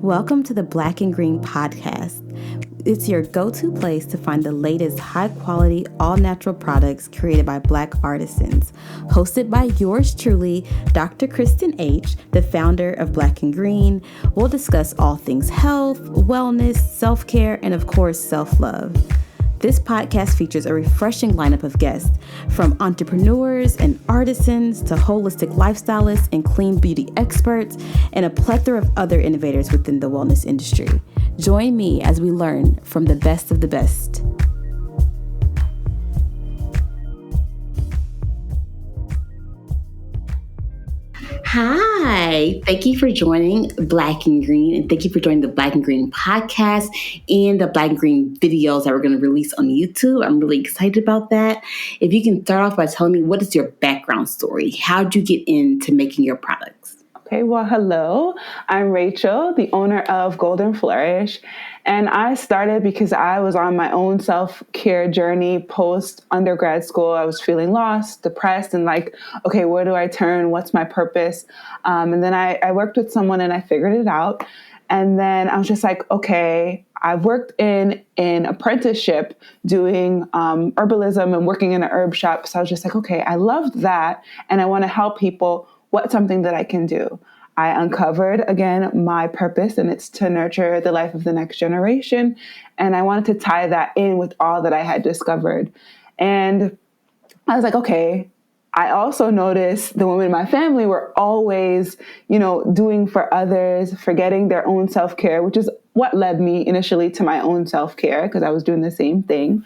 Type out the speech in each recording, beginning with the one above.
Welcome to the Black and Green podcast. It's your go-to place to find the latest high-quality, all-natural products created by Black artisans. Hosted by yours truly, Dr. Kristen H., the founder of Black and Green. We'll discuss all things health, wellness, self-care, and of course, self-love. This podcast features a refreshing lineup of guests, from entrepreneurs and artisans to holistic lifestylists and clean beauty experts, and a plethora of other innovators within the wellness industry. Join me as we learn from the best of the best. Hi, thank you for joining Black and Green, and thank you for joining the Black and Green podcast and the Black and Green videos that we're going to release on YouTube. I'm really excited about that. If you can start off by telling me, what is your background story? How did you get into making your products? Okay, well, hello. I'm Rachael, the owner of Golden Flourish, and I started because I was on my own self-care journey post-undergrad school. I was feeling lost, depressed, and like, okay, where do I turn? What's my purpose? And then I worked with someone and I figured it out. And then I was just like, okay, I've worked in an apprenticeship doing herbalism and working in an herb shop. So I was just like, okay, I loved that, and I want to help people. What's something that I can do? I uncovered, again, my purpose, and it's to nurture the life of the next generation. And I wanted to tie that in with all that I had discovered. And I was like, okay, I also noticed the women in my family were always, doing for others, forgetting their own self-care, which is what led me initially to my own self-care, because I was doing the same thing.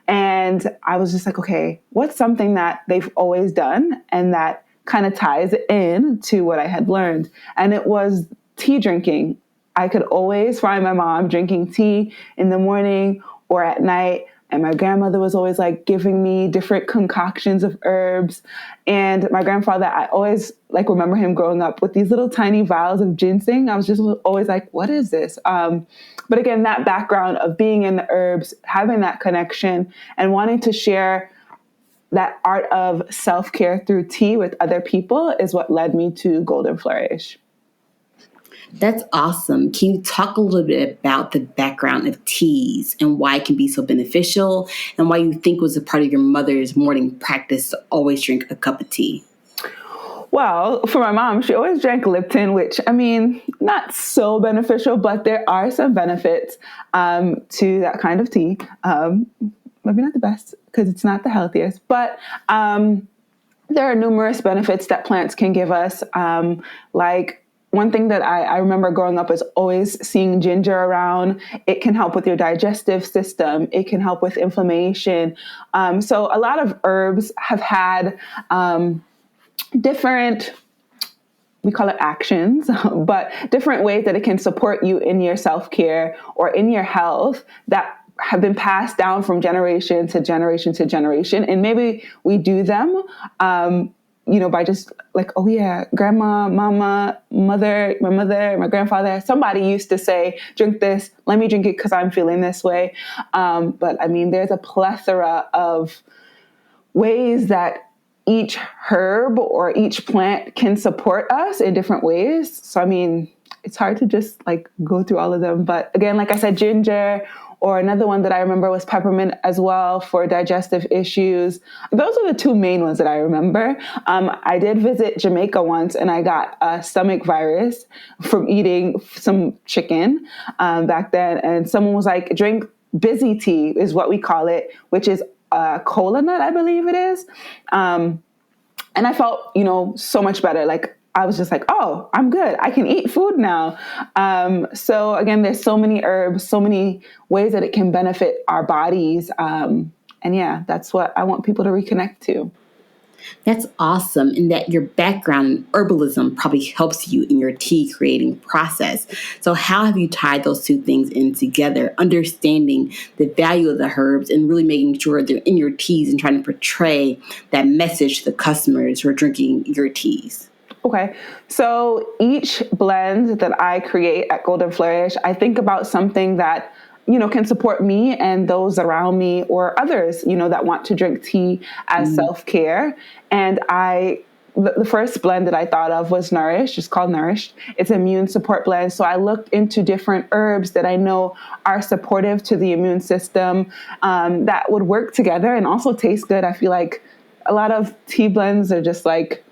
And I was just like, okay, what's something that they've always done and that kind of ties in to what I had learned? And it was tea drinking. I could always find my mom drinking tea in the morning or at night. And my grandmother was always like giving me different concoctions of herbs. And my grandfather, I always remember him growing up with these little tiny vials of ginseng. I was just always like, what is this? But again, that background of being in the herbs, having that connection and wanting to share that art of self-care through tea with other people is what led me to Golden Flourish. That's awesome. Can you talk a little bit about the background of teas and why it can be so beneficial and why you think it was a part of your mother's morning practice to always drink a cup of tea? Well, for my mom, she always drank Lipton, which, not so beneficial, but there are some benefits to that kind of tea. Maybe not the best because it's not the healthiest, but there are numerous benefits that plants can give us. Like one thing that I remember growing up is always seeing ginger around. It can help with your digestive system. It can help with inflammation. So a lot of herbs have had different, we call it actions, but different ways that it can support you in your self-care or in your health that have been passed down from generation to generation to generation. And maybe we do them, by just like, oh yeah, grandma, mama, mother, my grandfather, somebody used to say, drink this, let me drink it because I'm feeling this way. But there's a plethora of ways that each herb or each plant can support us in different ways. So, it's hard to just go through all of them. But again, like I said, ginger, or another one that I remember was peppermint as well for digestive issues. Those are the two main ones that I remember. I did visit Jamaica once and I got a stomach virus from eating some chicken back then. And someone was like, drink busy tea is what we call it, which is cola nut, I believe it is. And I felt, so much better. I was just like, oh, I'm good. I can eat food now. So again, there's so many herbs, so many ways that it can benefit our bodies. And yeah, that's what I want people to reconnect to. That's awesome. And that your background in herbalism probably helps you in your tea creating process. So how have you tied those two things in together, understanding the value of the herbs and really making sure they're in your teas and trying to portray that message to the customers who are drinking your teas? Okay, so each blend that I create at Golden Flourish, I think about something that, can support me and those around me or others, that want to drink tea as self-care. And I the first blend that I thought of was Nourish. It's called Nourish. It's an immune support blend. So I looked into different herbs that I know are supportive to the immune system, that would work together and also taste good. I feel like a lot of tea blends are just like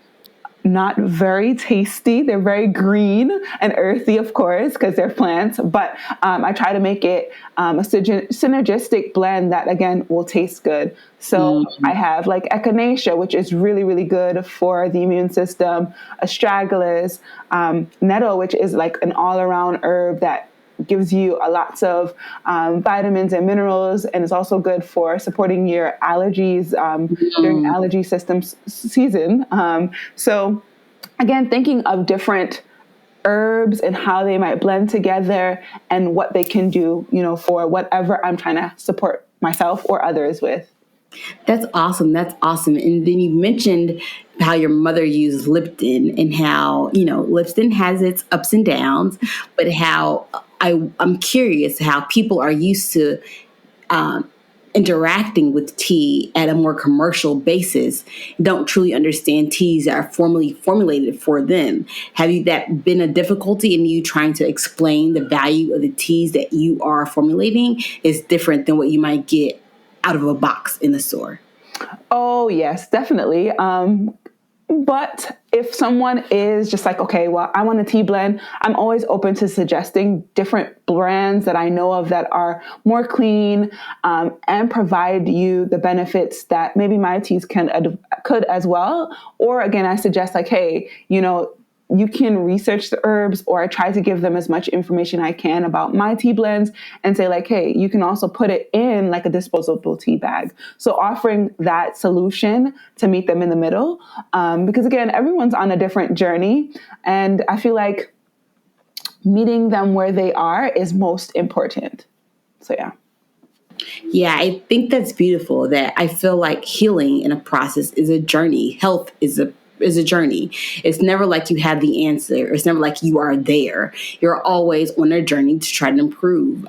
not very tasty. They're very green and earthy, of course, because they're plants. But I try to make it a synergistic blend that, again, will taste good. So I have like echinacea, which is really, really good for the immune system, astragalus, nettle, which is like an all-around herb that gives you lots of vitamins and minerals, and it's also good for supporting your allergies during allergy season. So again, thinking of different herbs and how they might blend together and what they can do, for whatever I'm trying to support myself or others with. That's awesome. That's awesome. And then you mentioned how your mother used Lipton and how, Lipton has its ups and downs, but how I'm curious how people are used to interacting with tea at a more commercial basis, don't truly understand teas that are formulated for them. Have that been a difficulty in you trying to explain the value of the teas that you are formulating is different than what you might get out of a box in the store? Oh, yes, definitely. But if someone is just like, okay, well, I want a tea blend, I'm always open to suggesting different brands that I know of that are more clean and provide you the benefits that maybe my teas could as well. Or again, I suggest like, hey, you can research the herbs, or I try to give them as much information I can about my tea blends and say like, hey, you can also put it in like a disposable tea bag. So offering that solution to meet them in the middle, because again, everyone's on a different journey. And I feel like meeting them where they are is most important. So yeah. Yeah, I think that's beautiful. That I feel like healing in a process is a journey. Health is a journey. It's never like you have the answer. It's never like you are there. You're always on a journey to try to improve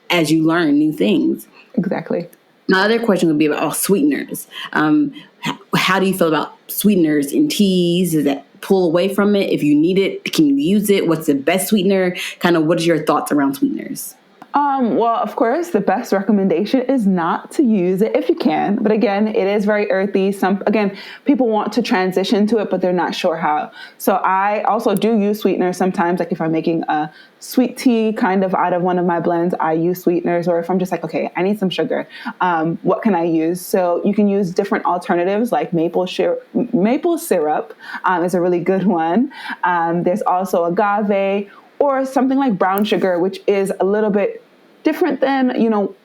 as you learn new things. Exactly. My other question would be about sweeteners. How do you feel about sweeteners in teas? Does that pull away from it? If you need it, can you use it? What's the best sweetener? Kind of what are your thoughts around sweeteners? Well, of course, the best recommendation is not to use it if you can. But again, it is very earthy. People want to transition to it, but they're not sure how. So I also do use sweeteners sometimes. Like if I'm making a sweet tea kind of out of one of my blends, I use sweeteners. Or if I'm just like, okay, I need some sugar, what can I use? So you can use different alternatives like maple syrup is a really good one. There's also agave, or something like brown sugar, which is a little bit different than,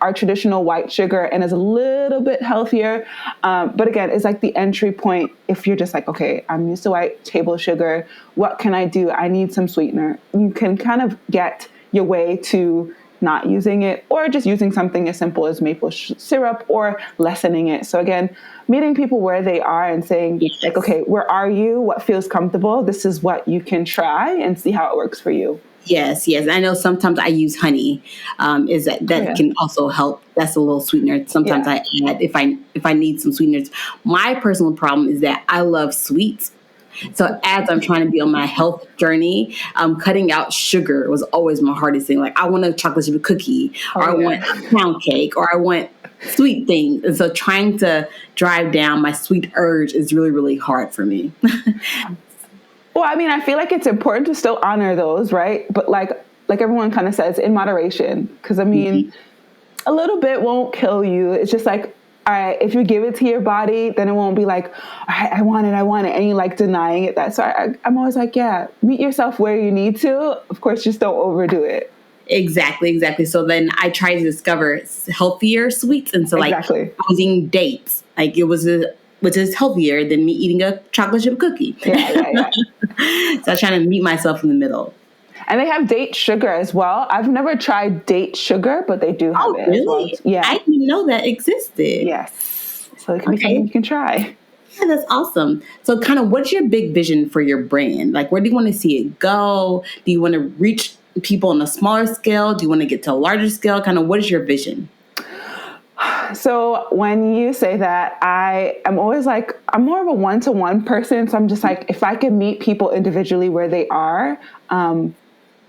our traditional white sugar and is a little bit healthier. But again, it's like the entry point. If you're just like, okay, I'm used to white table sugar, what can I do? I need some sweetener. You can kind of get your way to not using it, or just using something as simple as maple syrup, or lessening it. So again, meeting people where they are and saying like, okay, where are you? What feels comfortable? This is what you can try and see how it works for you. Yes. I know sometimes I use honey. Can also help. That's a little sweetener. Sometimes I add if I need some sweeteners. My personal problem is that I love sweets. So as I'm trying to be on my health journey, cutting out sugar was always my hardest thing. Like I want a chocolate chip cookie, or I want a pound cake, or I want sweet things. And so trying to drive down my sweet urge is really, really hard for me. Well, I mean, I feel like it's important to still honor those, right? But like everyone kind of says, in moderation. Because I mean, a little bit won't kill you. It's just like, all right, if you give it to your body, then it won't be like, all right, I want it, and you like denying it. So I'm always like, yeah, meet yourself where you need to. Of course, just don't overdo it. Exactly. So then I tried to discover healthier sweets. And so like using dates, like which is healthier than me eating a chocolate chip cookie. Yeah. So I'm trying to meet myself in the middle. And they have date sugar as well. I've never tried date sugar, but they do have it. Really? As well. Yeah. I didn't know that existed. Yes. So it can be something you can try. Yeah, that's awesome. So kind of what's your big vision for your brand? Like, where do you want to see it go? Do you want to reach people on a smaller scale? Do you want to get to a larger scale? Kind of what is your vision? So when you say that, I am always like, I'm more of a one-to-one person. So I'm just like, if I can meet people individually where they are,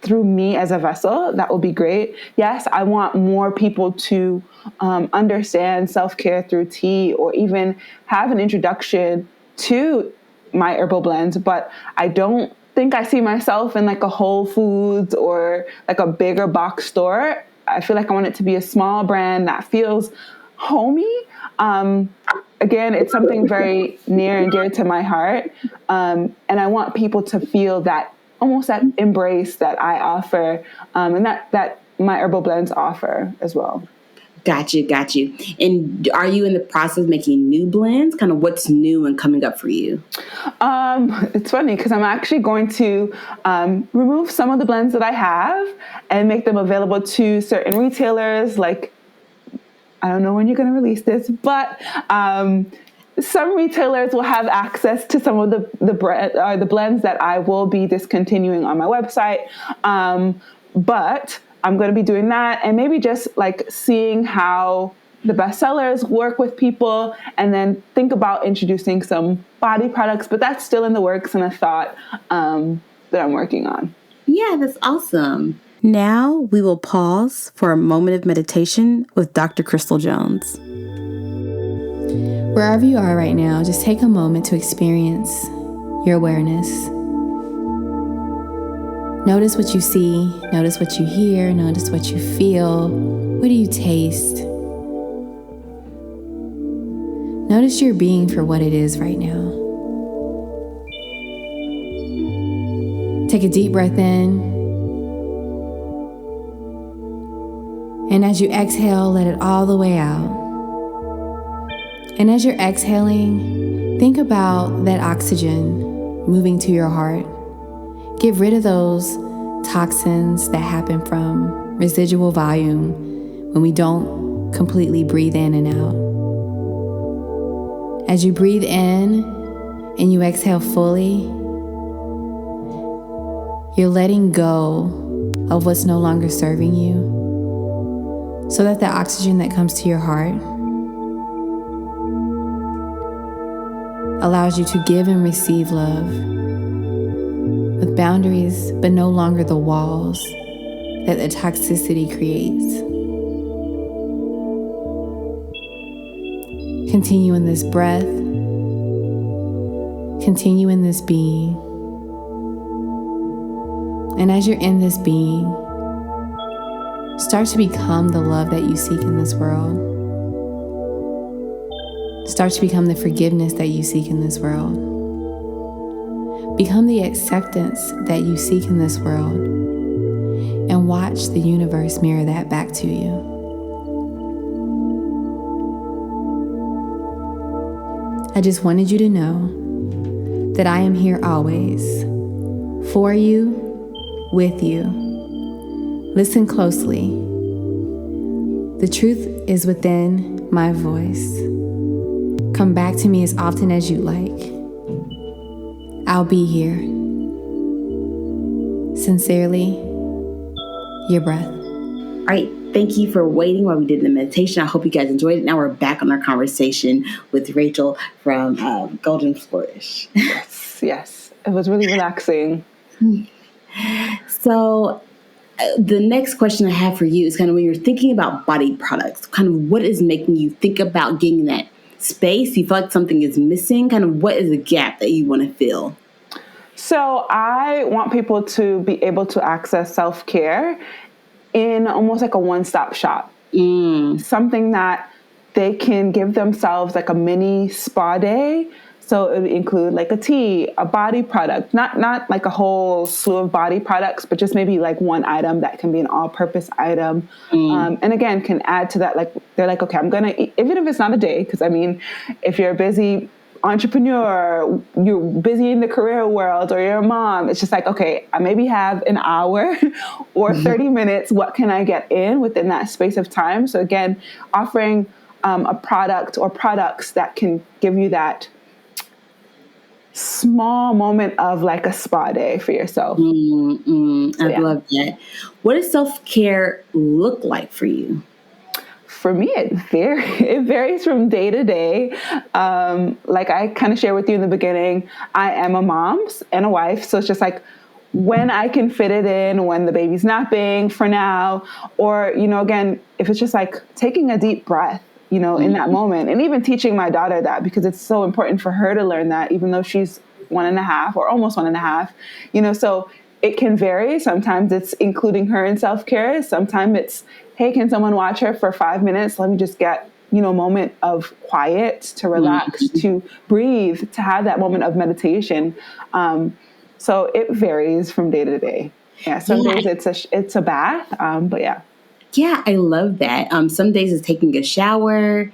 through me as a vessel, that would be great. Yes, I want more people to understand self-care through tea, or even have an introduction to my herbal blends, but I don't think I see myself in like a Whole Foods or like a bigger box store. I feel like I want it to be a small brand that feels homey. Again, it's something very near and dear to my heart. And I want people to feel that, almost that embrace that I offer, and that my herbal blends offer as well. Got you. And are you in the process of making new blends? Kind of what's new and coming up for you? It's funny because I'm actually going to remove some of the blends that I have and make them available to certain retailers. Like, I don't know when you're going to release this, but some retailers will have access to some of the blends that I will be discontinuing on my website. But I'm going to be doing that, and maybe just like seeing how the bestsellers work with people, and then think about introducing some body products. But that's still in the works and a thought that I'm working on. Yeah, that's awesome. Now we will pause for a moment of meditation with Dr. Crystal Jones. Wherever you are right now, just take a moment to experience your awareness. Notice what you see, notice what you hear, notice what you feel. What do you taste? Notice your being for what it is right now. Take a deep breath in. And as you exhale, let it all the way out. And as you're exhaling, think about that oxygen moving to your heart. Get rid of those toxins that happen from residual volume when we don't completely breathe in and out. As you breathe in and you exhale fully, you're letting go of what's no longer serving you, so that the oxygen that comes to your heart allows you to give and receive love with boundaries, but no longer the walls that the toxicity creates. Continue in this breath. Continue in this being. And as you're in this being, start to become the love that you seek in this world. Start to become the forgiveness that you seek in this world. Become the acceptance that you seek in this world, and watch the universe mirror that back to you. I just wanted you to know that I am here always, for you, with you. Listen closely. The truth is within my voice. Come back to me as often as you like. I'll be here. Sincerely, your breath. All right. Thank you for waiting while we did the meditation. I hope you guys enjoyed it. Now we're back on our conversation with Rachael from Golden Flourish. Yes. It was really relaxing. So the next question I have for you is kind of, when you're thinking about body products, kind of what is making you think about getting that space? You feel like something is missing? Kind of what is the gap that you want to fill? So I want people to be able to access self-care in almost like a one-stop shop. Something that they can give themselves like a mini spa day. So it would include like a tea, a body product, not like a whole slew of body products, but just maybe like one item that can be an all-purpose item. And again, can add to that. Like they're like, okay, I'm gonna eat, even if it's not a day, because I mean, if you're a busy entrepreneur, you're busy in the career world, or you're a mom, it's just like, okay, I maybe have an hour or 30 minutes. What can I get in within that space of time? So again, offering a product or products that can give you that small moment of like a spa day for yourself. I love that. What does self-care look like for you? For me, it varies from day to day. Like I kind of shared with you in the beginning, I am a mom and a wife. So it's just like when I can fit it in, when the baby's napping for now, or, again, if it's just like taking a deep breath, in that moment, and even teaching my daughter that, because it's so important for her to learn that, even though she's 1.5 or almost 1.5, so it can vary. Sometimes it's including her in self-care. Sometimes it's, hey, can someone watch her for 5 minutes? Let me just get, a moment of quiet, to relax, to breathe, to have that moment of meditation. So it varies from day to day. Yeah. Some days it's a bath. But yeah. Yeah, I love that. Some days it's taking a shower.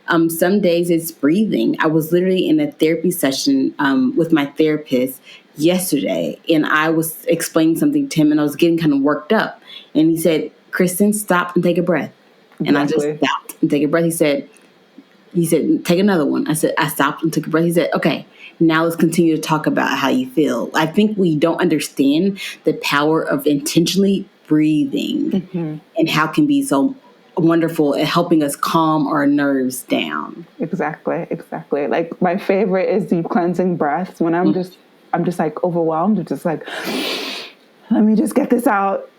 Some days it's breathing. I was literally in a therapy session with my therapist yesterday, and I was explaining something to him, and I was getting kind of worked up. And he said, Kristen, stop and take a breath. Exactly. And I just stopped and take a breath. He said, take another one. I said, I stopped and took a breath. He said, okay, now let's continue to talk about how you feel. I think we don't understand the power of intentionally breathing and how it can be so wonderful at helping us calm our nerves down. Exactly. Like my favorite is deep cleansing breaths when I'm just like overwhelmed. I'm just like, let me just get this out.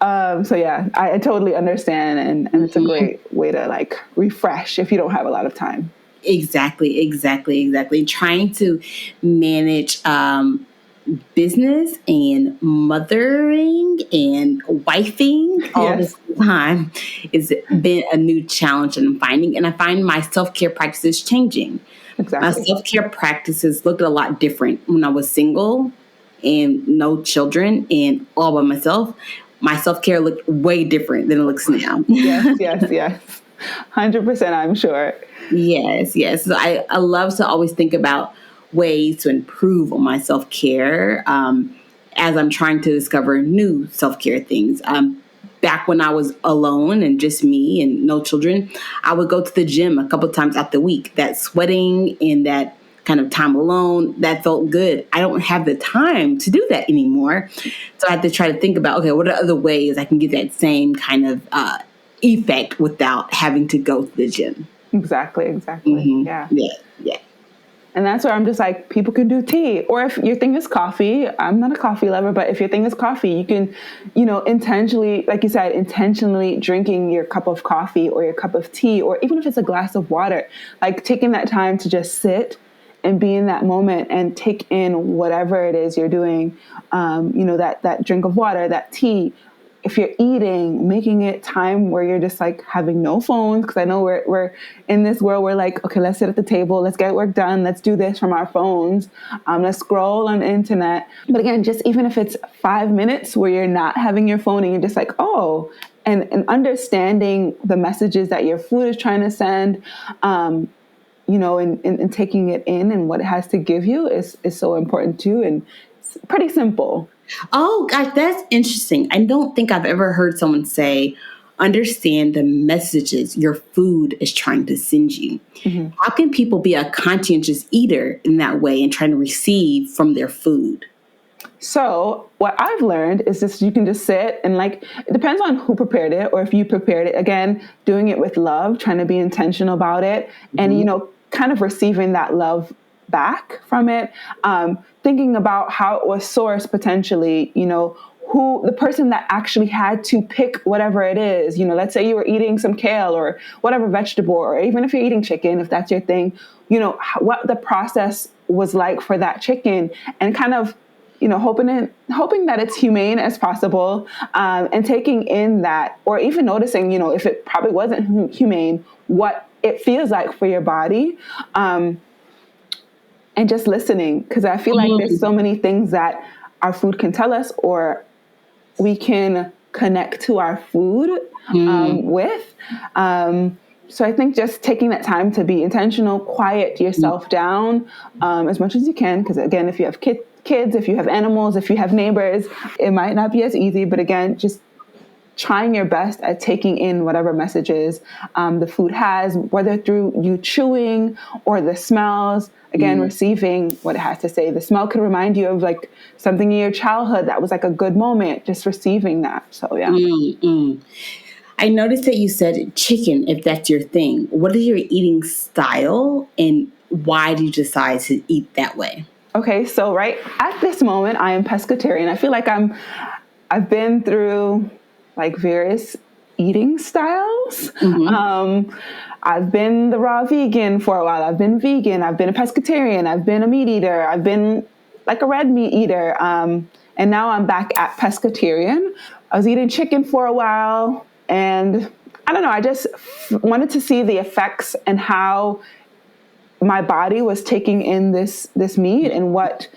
So yeah, I totally understand. And it's a great way to like refresh if you don't have a lot of time. Exactly. Trying to manage business and mothering and wifing all the time has been a new challenge that I'm finding. And I find my self-care practices changing. Exactly. My self-care practices looked a lot different when I was single and no children and all by myself. My self-care looked way different than it looks now. Yes. 100%, I'm sure. Yes. So I love to always think about ways to improve on my self-care as I'm trying to discover new self-care things. Back when I was alone and just me and no children, I would go to the gym a couple of times out the week. That sweating and that kind of time alone, that felt good. I don't have the time to do that anymore. So I had to try to think about, okay, what are other ways I can get that same kind of effect without having to go to the gym? Exactly. Yeah. And that's where I'm just like, people can do tea. Or if your thing is coffee, I'm not a coffee lover, but if your thing is coffee, you can, intentionally, like you said, intentionally drinking your cup of coffee or your cup of tea, or even if it's a glass of water, like taking that time to just sit and be in that moment and take in whatever it is you're doing, that drink of water, that tea. If you're eating, making it time where you're just like having no phones, because I know we're in this world where like, okay, let's sit at the table, let's get work done, let's do this from our phones, let's scroll on the internet. But again, just even if it's 5 minutes where you're not having your phone and you're just like, oh, and understanding the messages that your food is trying to send, and taking it in and what it has to give you is so important too, and it's pretty simple. Oh, gosh, that's interesting. I don't think I've ever heard someone say, understand the messages your food is trying to send you. How can people be a conscientious eater in that way and trying to receive from their food? So what I've learned is this: you can just sit and it depends on who prepared it, or if you prepared it, again, doing it with love, trying to be intentional about it, and, kind of receiving that love back from it. Thinking about how it was sourced potentially, who the person that actually had to pick whatever it is, let's say you were eating some kale or whatever vegetable, or even if you're eating chicken, if that's your thing, what the process was like for that chicken, and kind of, hoping that it's humane as possible, and taking in that, or even noticing, if it probably wasn't humane, what it feels like for your body. And just listening, because I feel like there's so many things that our food can tell us, or we can connect to our food with. So I think just taking that time to be intentional, quiet yourself down as much as you can. Because again, if you have kids, if you have animals, if you have neighbors, it might not be as easy. But again, just trying your best at taking in whatever messages the food has, whether through you chewing or the smells. Again, receiving what it has to say. The smell could remind you of like something in your childhood that was like a good moment, just receiving that. So, yeah. I noticed that you said chicken, if that's your thing. What is your eating style and why do you decide to eat that way? Okay, so right at this moment, I am pescatarian. I feel like I've been through like various eating styles. I've been the raw vegan for a while. I've been vegan. I've been a pescatarian. I've been a meat eater. I've been like a red meat eater. And now I'm back at pescatarian. I was eating chicken for a while, and I don't know. I just wanted to see the effects and how my body was taking in this meat and what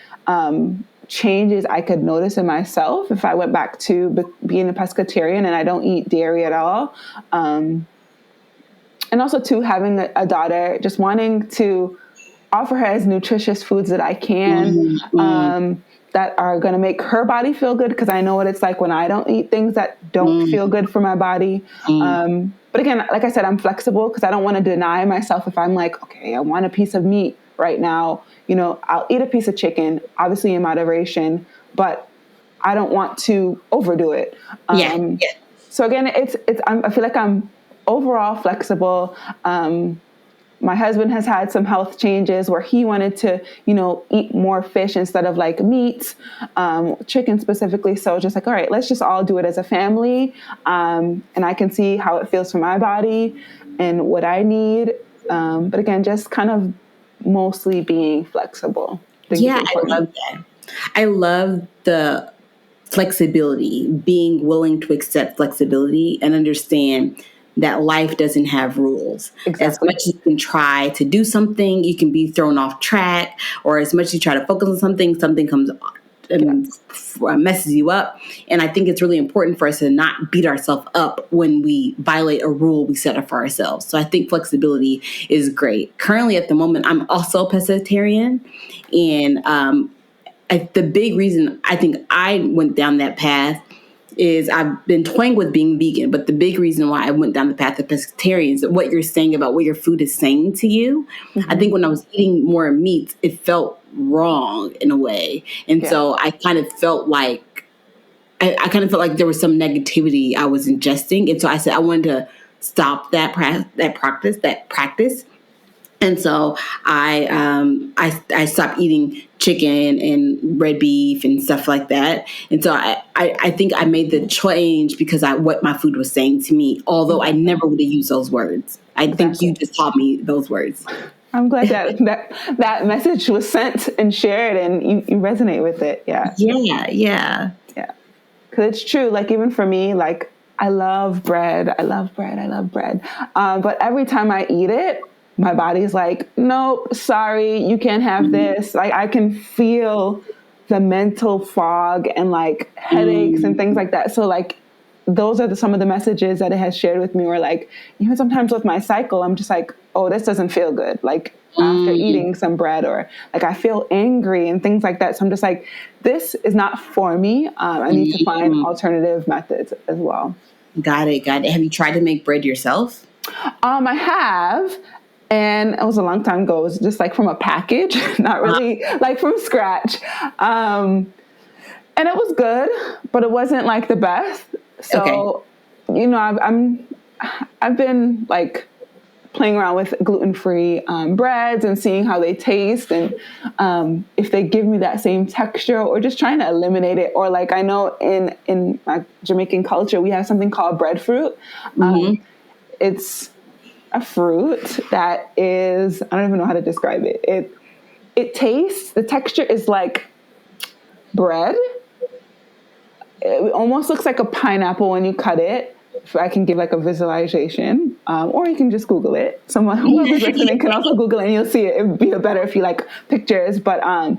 changes I could notice in myself if I went back to being a pescatarian and I don't eat dairy at all. And also too, having a daughter, just wanting to offer her as nutritious foods that I can, that are going to make her body feel good. Cause I know what it's like when I don't eat things that don't feel good for my body. But again, like I said, I'm flexible because I don't want to deny myself. If I'm like, okay, I want a piece of meat right now, I'll eat a piece of chicken, obviously in moderation, but I don't want to overdo it. So again, I feel like I'm overall flexible. My husband has had some health changes where he wanted to, eat more fish instead of like meat, chicken specifically. So just like, all right, let's just all do it as a family. And I can see how it feels for my body and what I need. But again, just kind of mostly being flexible. Yeah, I love that. I love the flexibility, being willing to accept flexibility and understand that life doesn't have rules. Exactly. As much as you can try to do something, you can be thrown off track, or as much as you try to focus on something comes and messes you up. And I think it's really important for us to not beat ourselves up when we violate a rule we set up for ourselves. So I think flexibility is great. Currently, at the moment, I'm also pescatarian. And the big reason I think I went down that path is I've been toying with being vegan, but the big reason why I went down the path of pescatarian is what you're saying about what your food is saying to you. I think when I was eating more meat, it felt wrong in a way. And so I kind of felt like, I kind of felt like there was some negativity I was ingesting. And so I said, I wanted to stop that practice. And so I stopped eating chicken and red beef and stuff like that. And so I think I made the change because what my food was saying to me, although I never would have used those words. I think you just taught me those words. I'm glad that message was sent and shared and you resonate with it. Yeah. Yeah. Because it's true. Like even for me, like I love bread. But every time I eat it, my body's like, nope, sorry, you can't have this. Like I can feel the mental fog and like headaches and things like that. So like those are some of the messages that it has shared with me, or like even sometimes with my cycle, I'm just like, oh, this doesn't feel good. Like after eating some bread, or like I feel angry and things like that. So I'm just like, this is not for me. I need to find alternative methods as well. Got it. Have you tried to make bread yourself? I have. And it was a long time ago. It was just like from a package, not really like from scratch. And it was good, but it wasn't like the best. So, I've been like playing around with gluten-free breads and seeing how they taste, and if they give me that same texture, or just trying to eliminate it. Or like I know in my Jamaican culture, we have something called breadfruit. It's a fruit that is, I don't even know how to describe it. It tastes, the texture is like bread. It almost looks like a pineapple when you cut it. If I can give like a visualization, or you can just Google it. Someone whoever's listening can also Google it and you'll see it. It would be better if you like pictures, but I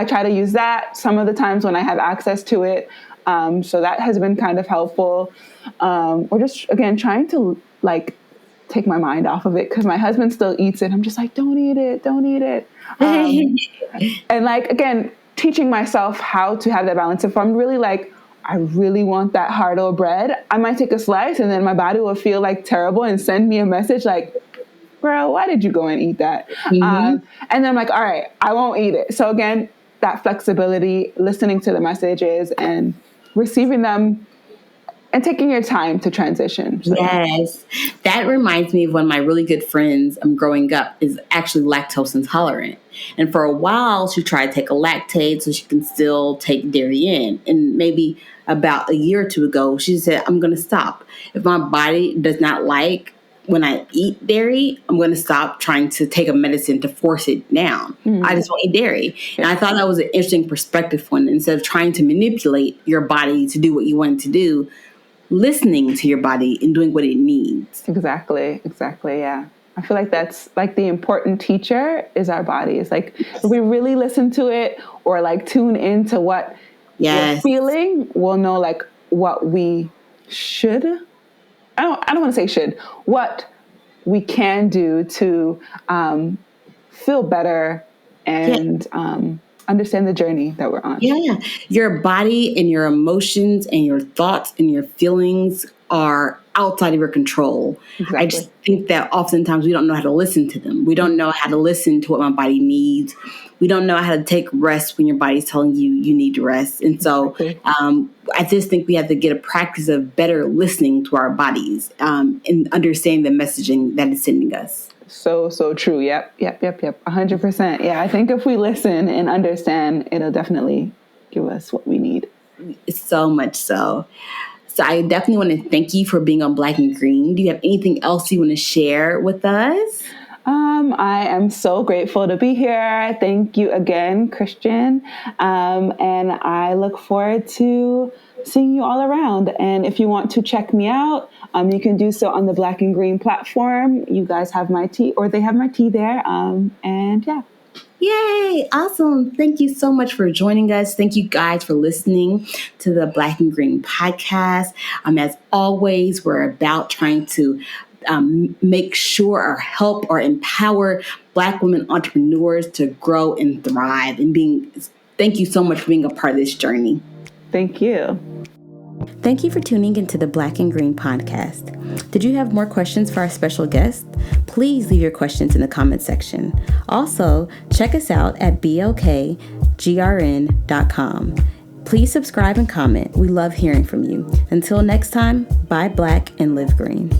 try to use that some of the times when I have access to it. So that has been kind of helpful. Or just, again, trying to like take my mind off of it, because my husband still eats it. I'm just like, don't eat it. And like, again, teaching myself how to have that balance. If I'm really like, I really want that hard-boiled bread, I might take a slice and then my body will feel like terrible and send me a message like, girl, why did you go and eat that? And then I'm like, all right, I won't eat it. So again, that flexibility, listening to the messages and receiving them and taking your time to transition. So, yes. That reminds me of one of my really good friends growing up is actually lactose intolerant. And for a while, she tried to take a lactate so she can still take dairy in. And maybe about a year or two ago, she said, I'm going to stop. If my body does not like when I eat dairy, I'm going to stop trying to take a medicine to force it down. I just won't eat dairy. And I thought that was an interesting perspective one. Instead of trying to manipulate your body to do what you want it to do, listening to your body and doing what it needs. Exactly. Yeah. I feel like that's like the important teacher is our body. It's like if we really listen to it or like tune into what we're feeling, we'll know like what we should. I don't want to say should. What we can do to feel better and understand the journey that we're on. Yeah. Your body and your emotions and your thoughts and your feelings are outside of your control. Exactly. I just think that oftentimes we don't know how to listen to them. We don't know how to listen to what my body needs. We don't know how to take rest when your body's telling you you need to rest. And so I just think we have to get a practice of better listening to our bodies and understanding the messaging that it's sending us. So true. Yep. 100%. Yeah. I think if we listen and understand, it'll definitely give us what we need. So much so. So I definitely want to thank you for being on Black and Green. Do you have anything else you want to share with us? I am so grateful to be here. Thank you again, Christian. And I look forward to seeing you all around. And if you want to check me out, you can do so on the Black and Green platform. You guys have my tea, or they have my tea there. And yeah. Yay! Awesome. Thank you so much for joining us. Thank you guys for listening to the Black and Green podcast. As always, we're about trying to make sure or help or empower Black women entrepreneurs to grow and thrive. And thank you so much for being a part of this journey. Thank you. Thank you for tuning into the Black and Green podcast. Did you have more questions for our special guest? Please leave your questions in the comment section. Also, check us out at blkgrn.com. Please subscribe and comment. We love hearing from you. Until next time, buy Black and live green.